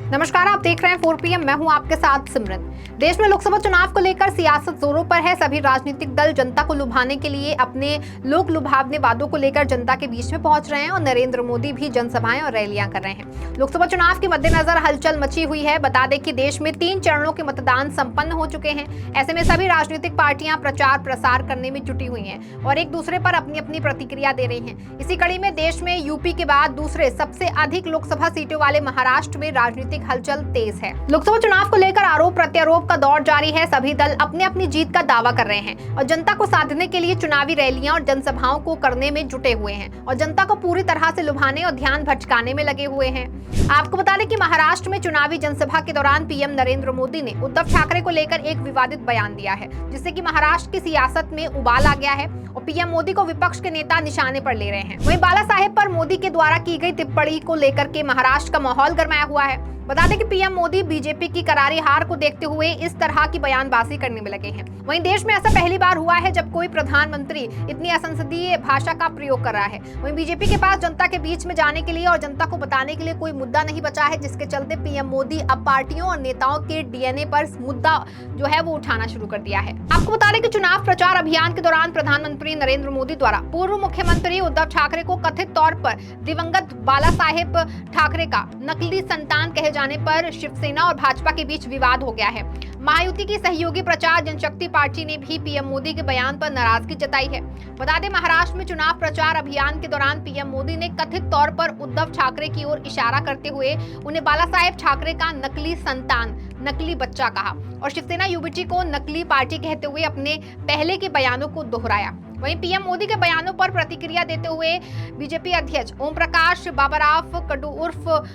नमस्कार, आप देख रहे हैं 4 PM। मैं हूं आपके साथ सिमरन। देश में लोकसभा चुनाव को लेकर सियासत जोरों पर है। सभी राजनीतिक दल जनता को लुभाने के लिए अपने लोक लुभावने वादों को लेकर जनता के बीच में पहुंच रहे हैं और नरेंद्र मोदी भी जनसभाएं और रैलियां कर रहे हैं। लोकसभा चुनाव के मद्देनजर हलचल मची हुई है। बता दें कि देश में 3 चरणों के मतदान संपन्न हो चुके हैं। ऐसे में सभी राजनीतिक पार्टियां प्रचार प्रसार करने में जुटी हुई हैं और एक दूसरे पर अपनी अपनी प्रतिक्रिया दे रही हैं। इसी कड़ी में देश में यूपी के बाद दूसरे सबसे अधिक लोकसभा सीटों वाले महाराष्ट्र में राजनीतिक हलचल तेज है। लोकसभा चुनाव को लेकर आरोप प्रत्यारोप का दौर जारी है। सभी दल अपने अपनी जीत का दावा कर रहे हैं और जनता को साधने के लिए चुनावी रैलियां और जनसभाओं को करने में जुटे हुए हैं और जनता को पूरी तरह से लुभाने और ध्यान भटकाने में लगे हुए हैं। आपको बता दें कि महाराष्ट्र में चुनावी जनसभा के दौरान पीएम नरेंद्र मोदी ने उद्धव ठाकरे को लेकर एक विवादित बयान दिया है, जिससे कि महाराष्ट्र की सियासत में उबाल आ गया है और पीएम मोदी को विपक्ष के नेता निशाने पर ले रहे हैं। वहीं बाला साहेब पर मोदी के द्वारा की गई टिप्पणी को लेकर के महाराष्ट्र का माहौल गरमाया हुआ है। बता दें कि पीएम मोदी बीजेपी की करारी हार को देखते हुए इस तरह की बयानबाजी करने में लगे हैं। वहीं देश में ऐसा पहली बार हुआ है जब कोई प्रधानमंत्री इतनी असंसदीय भाषा का प्रयोग कर रहा है। वहीं बीजेपी के पास जनता के बीच में जाने के लिए और जनता को बताने के लिए कोई मुद्दा नहीं बचा है, जिसके चलते पीएम मोदी अब पार्टियों और नेताओं के डीएनए पर मुद्दा जो है वो उठाना शुरू कर दिया है। आपको बता दें कि चुनाव प्रचार अभियान के दौरान प्रधानमंत्री नरेंद्र मोदी द्वारा पूर्व मुख्यमंत्री उद्धव ठाकरे को कथित तौर पर दिवंगत बाला साहेब ठाकरे का नकली संतान कहे जाने पर शिवसेना और भाजपा के बीच विवाद हो गया है। महायुति की सहयोगी प्रचार जनशक्ति पार्टी ने भी पीएम मोदी के बयान पर नाराजगी जताई है। बता दें, महाराष्ट्र में चुनाव प्रचार अभियान के दौरान पीएम मोदी ने कथित तौर पर उद्धव ठाकरे की ओर इशारा करते हुए उन्हें बाला साहेब ठाकरे का नकली संतान, नकली बच्चा कहा और शिवसेना यूबीटी को नकली पार्टी कहते हुए अपने पहले के बयानों को दोहराया। वहीं पीएम मोदी के बयानों पर प्रतिक्रिया देते हुए बीजेपी अध्यक्ष ओम प्रकाश बाबूराव कडू उर्फ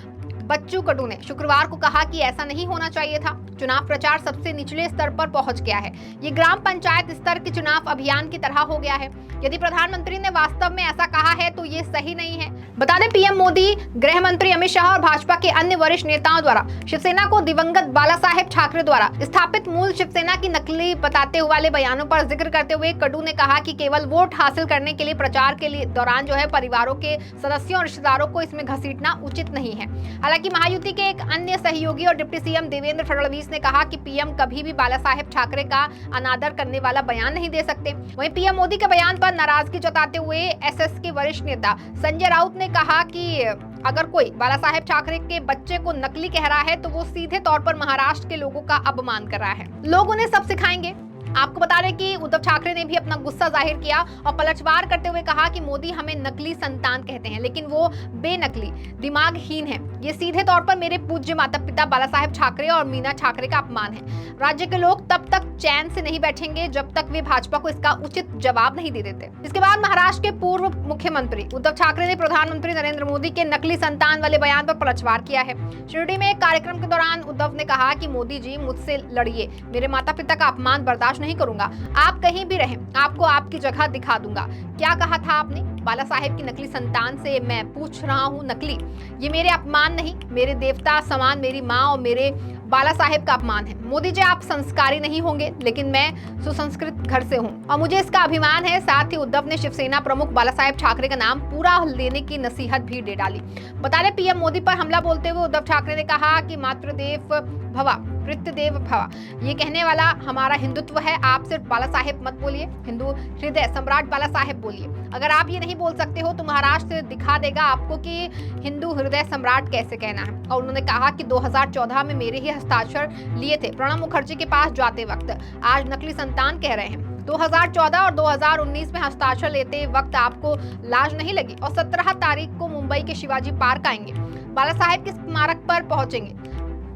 बच्चू कडू ने शुक्रवार को कहा कि ऐसा नहीं होना चाहिए था। चुनाव प्रचार सबसे निचले स्तर पर पहुंच गया है। ये ग्राम पंचायत स्तर के चुनाव अभियान की तरह हो गया है। यदि प्रधानमंत्री ने वास्तव में ऐसा कहा है तो ये सही नहीं है। बता दें, पीएम मोदी, गृह मंत्री अमित शाह और भाजपा के अन्य वरिष्ठ नेताओं द्वारा शिवसेना को दिवंगत बाला साहेब ठाकरे द्वारा स्थापित मूल शिवसेना की नकली बताते वाले बयानों पर जिक्र करते हुए कडू ने कहा कि केवल वोट हासिल करने के लिए प्रचार के लिए दौरान जो है परिवारों के सदस्यों और रिश्तेदारों को इसमें घसीटना उचित नहीं है। हालांकि महायुति के एक अन्य सहयोगी और डिप्टी सीएम देवेंद्र फडणवीस ने कहा कि पीएम कभी भी बाला साहेब ठाकरे का अनादर करने वाला बयान नहीं दे सकते। वहीं पीएम मोदी के बयान पर नाराजगी जताते हुए एसएस के वरिष्ठ नेता संजय राउत ने कहा कि अगर कोई बाला साहेब ठाकरे के बच्चे को नकली कह रहा है तो वो सीधे तौर पर महाराष्ट्र के लोगों का अपमान कर रहा है। लोग उन्हें सब सिखाएंगे। आपको बता दें कि उद्धव ठाकरे ने भी अपना गुस्सा जाहिर किया और पलटवार करते हुए कहा कि मोदी हमें नकली संतान कहते हैं, लेकिन वो बेनकली दिमागहीन है। ये सीधे तौर पर मेरे पूज्य माता पिता बाला साहेब ठाकरे और मीना ठाकरे का अपमान है। राज्य के लोग तब तक चैन से नहीं बैठेंगे जब तक वे भाजपा को इसका उचित जवाब नहीं दे देते। इसके बाद महाराष्ट्र के पूर्व मुख्यमंत्री उद्धव ठाकरे ने प्रधानमंत्री नरेंद्र मोदी के नकली संतान वाले बयान पर पलटवार किया है। शिरडी में एक कार्यक्रम के दौरान उद्धव ने कहा कि मोदी जी, मुझसे लड़िए, मेरे माता पिता का अपमान बर्दाश्त नहीं करूंगा। आप कहीं भी रहें, आपको आपकी जगह दिखा दूंगा। क्या कहा था आपने? बाला साहेब की नकली संतान से मैं पूछ रहा हूँ नकली। ये मेरे अपमान नहीं, मेरे देवता समान मेरी माँ और मेरे बाला साहेब का अपमान है। मोदी जी, आप संस्कारी नहीं होंगे, लेकिन मैं सुसंस्कृत घर से हूँ और मुझे इसका अभिमान है। साथ ही उद्धव ने शिवसेना प्रमुख बाला साहेब ठाकरे का नाम पूरा लेने की नसीहत भी दे डाली। बता दें, पीएम मोदी पर हमला बोलते हुए उद्धव ठाकरे ने कहा कि मातृदेव भवा पितृदेव भवा, ये कहने वाला हमारा हिंदुत्व है। आप सिर्फ बाला साहेब मत बोलिए, हिंदू हृदय सम्राट बाला साहेब बोलिए। अगर आप ये नहीं बोल सकते हो तो महाराष्ट्र दिखा देगा आपको कि हिंदू हृदय सम्राट कैसे कहना है। और उन्होंने कहा कि 2014 में मेरे ही हस्ताक्षर लिए थे प्रणब मुखर्जी के पास जाते वक्त, आज नकली संतान कह रहे हैं। 2014 और 2019 में हस्ताक्षर लेते वक्त आपको लाज नहीं लगी और 17 तारीख को मुंबई के शिवाजी पार्क आएंगे, बाला साहेब के स्मारक पर पहुंचेंगे,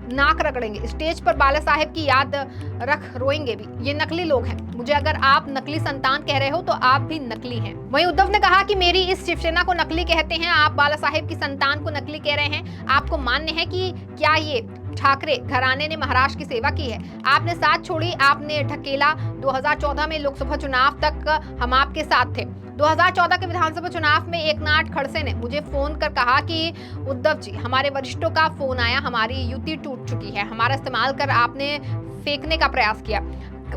नाक रगड़ेंगे, स्टेज पर बाला साहेब की याद रख रोएंगे भी। ये नकली लोग हैं। मुझे अगर आप नकली संतान कह रहे हो तो आप भी नकली हैं। वहीं उद्धव ने कहा कि मेरी इस शिवसेना को नकली कहते हैं, आप बाला साहेब की संतान को नकली कह रहे हैं। आपको मान्य है कि क्या ये ठाकरे घराने ने महाराष्ट्र की सेवा की है? आपने साथ छोड़ी, आपने ढकेला। 2014 में लोकसभा चुनाव तक हम आपके साथ थे। 2014 के विधानसभा चुनाव में एकनाथ खड़से ने मुझे फोन कर कहा कि उद्धव जी, हमारे वरिष्ठों का फोन आया, हमारी युति टूट चुकी है, हमारा इस्तेमाल कर आपने फेंकने का प्रयास किया।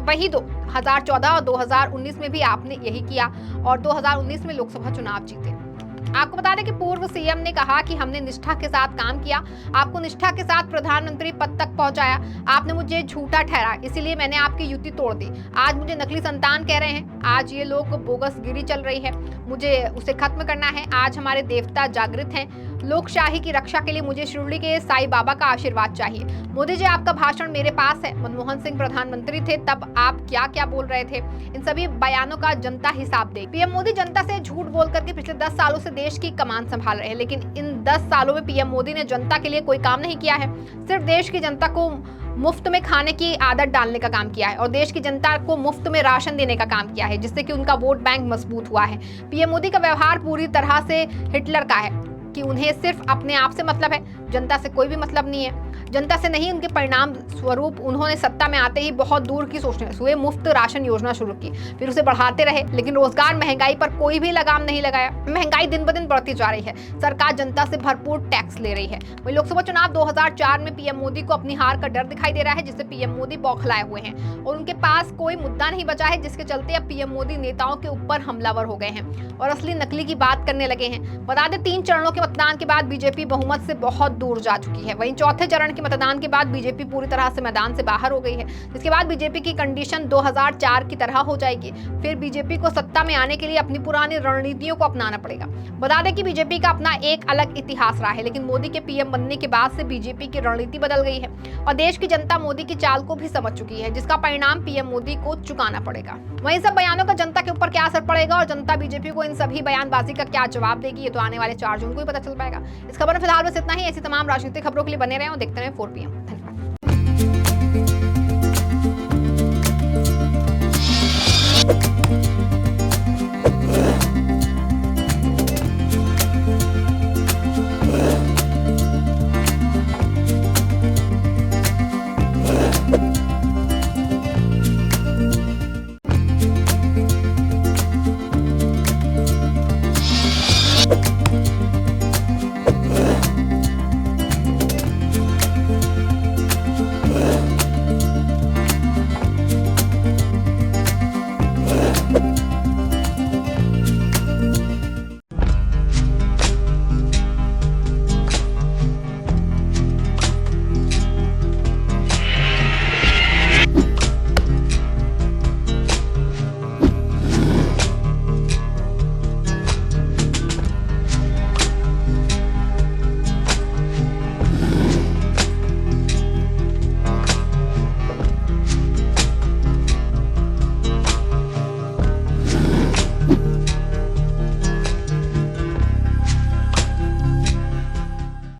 वही 2014 और 2019 में भी आपने यही किया और 2019 में लोकसभा चुनाव जीते। आपको बता दें कि पूर्व सीएम ने कहा कि हमने निष्ठा के साथ काम किया, आपको निष्ठा के साथ प्रधानमंत्री पद तक पहुंचाया, आपने मुझे झूठा ठहरा, इसीलिए मैंने आपकी युति तोड़ दी। आज मुझे नकली संतान कह रहे हैं, आज ये लोग बोगस गिरी चल रही है, मुझे उसे खत्म करना है। आज हमारे देवता जागृत हैं, लोकशाही की रक्षा के लिए मुझे शिरडी के साईं बाबा का आशीर्वाद चाहिए। मोदी जी, आपका भाषण मेरे पास है, मनमोहन सिंह प्रधानमंत्री थे तब आप क्या क्या बोल रहे थे, इन सभी बयानों का जनता हिसाब दे। पीएम मोदी जनता से झूठ बोल करके पिछले 10 सालों से देश की कमान संभाल रहे हैं, लेकिन इन 10 सालों में पीएम मोदी ने जनता के लिए कोई काम नहीं किया है, सिर्फ देश की जनता को मुफ्त में खाने की आदत डालने का काम किया है और देश की जनता को मुफ्त में राशन देने का काम किया है, जिससे कि उनका वोट बैंक मजबूत हुआ है। पीएम मोदी का व्यवहार पूरी तरह से हिटलर का है कि उन्हें सिर्फ अपने आप से मतलब है, जनता से कोई भी मतलब नहीं है। जनता से नहीं, उनके परिणाम स्वरूप उन्होंने सत्ता में आते ही बहुत दूर की सोचने हुए, मुफ्त राशन योजना शुरू की, फिर उसे बढ़ाते रहे, लेकिन रोजगार महंगाई पर कोई भी लगाम नहीं लगाया। महंगाई दिन ब दिन बढ़ती जा रही है, सरकार जनता से भरपूर टैक्स ले रही है। वही लोकसभा चुनाव 2004 में पीएम मोदी को अपनी हार का डर दिखाई दे रहा है, जिससे पीएम मोदी बौखलाए हुए हैं और उनके पास कोई मुद्दा नहीं बचा है, जिसके चलते अब पीएम मोदी नेताओं के ऊपर हमलावर हो गए हैं और असली नकली की बात करने लगे हैं। बता दें, 3 चरणों के मतदान के बाद बीजेपी बहुमत से बहुत दूर जा चुकी है। वहीं चौथे चरण के मतदान के बाद बीजेपी पूरी तरह से मैदान से बाहर हो गई है, जिसके बाद बीजेपी की कंडीशन 2004 की तरह हो जाएगी। फिर बीजेपी को सत्ता में आने के लिए अपनी पुरानी रणनीतियों को अपनाना पड़ेगा। बता दें कि बीजेपी का अपना एक अलग इतिहास रहा है, लेकिन मोदी के पीएम बनने के बाद से बीजेपी की रणनीति बदल गई है और देश की जनता मोदी की चाल को भी समझ चुकी है, जिसका परिणाम पीएम मोदी को चुकाना पड़ेगा। वहीं सब बयानों का जनता के ऊपर क्या असर पड़ेगा और जनता बीजेपी को इन सभी बयानबाजी का क्या जवाब देगी, ये तो आने वाले 4 जून को ही पता चल पाएगा। इस खबर में फिलहाल बस इतना ही। ऐसी तमाम राजनीतिक खबरों के लिए बने रहें और देखते रहें 4PM। धन्यवाद।